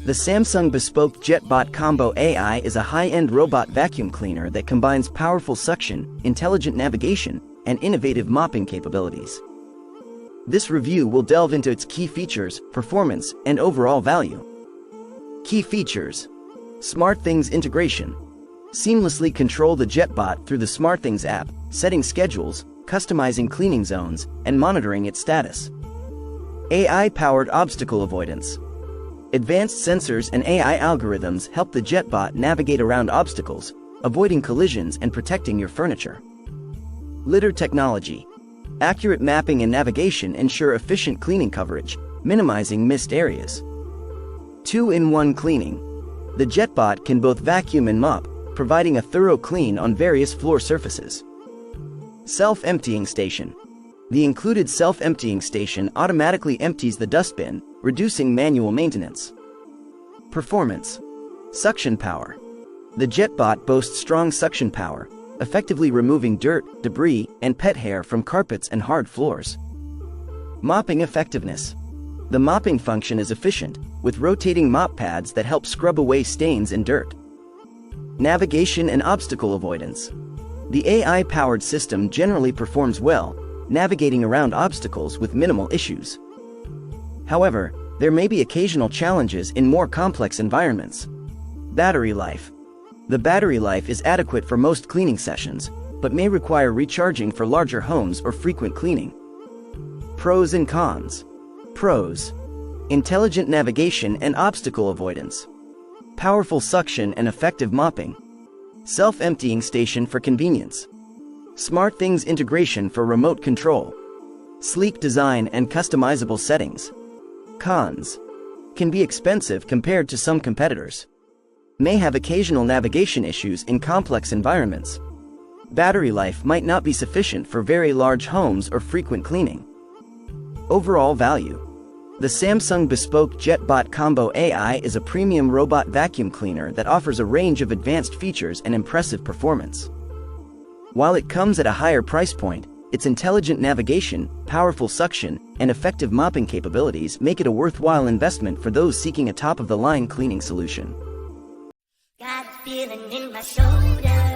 The Samsung Bespoke JetBot Combo AI is a high-end robot vacuum cleaner that combines powerful suction, intelligent navigation, and innovative mopping capabilities. This review will delve into its key features, performance, and overall value. Key features: SmartThings integration. Seamlessly control the JetBot through the SmartThings app, setting schedules, customizing cleaning zones, and monitoring its status. AI-powered obstacle avoidance. Advanced sensors and AI algorithms help the JetBot navigate around obstacles, avoiding collisions and protecting your furniture. Litter technology. Accurate mapping and navigation ensure efficient cleaning coverage, minimizing missed areas. 2-in-1 cleaning. The JetBot can both vacuum and mop, providing a thorough clean on various floor surfaces. Self-emptying station. The included self-emptying station automatically empties the dustbin, reducing manual maintenance. Performance. Suction power. The JetBot boasts strong suction power, effectively removing dirt, debris, and pet hair from carpets and hard floors. Mopping effectiveness. The mopping function is efficient, with rotating mop pads that help scrub away stains and dirt. Navigation and obstacle avoidance. The AI-powered system generally performs well, navigating around obstacles with minimal issues. However, there may be occasional challenges in more complex environments. Battery life. The battery life is adequate for most cleaning sessions, but may require recharging for larger homes or frequent cleaning. Pros and cons. Pros: intelligent navigation and obstacle avoidance. Powerful suction and effective mopping. Self-emptying station for convenience. SmartThings integration for remote control. Sleek design and customizable settings. Cons: can be expensive compared to some competitors. May have occasional navigation issues in complex environments. Battery life might not be sufficient for very large homes or frequent cleaning. Overall value. The Samsung Bespoke JetBot Combo AI is a premium robot vacuum cleaner that offers a range of advanced features and impressive performance. While it comes at a higher price point, its intelligent navigation, powerful suction, and effective mopping capabilities make it a worthwhile investment for those seeking a top-of-the-line cleaning solution. Got a feeling in my shoulder.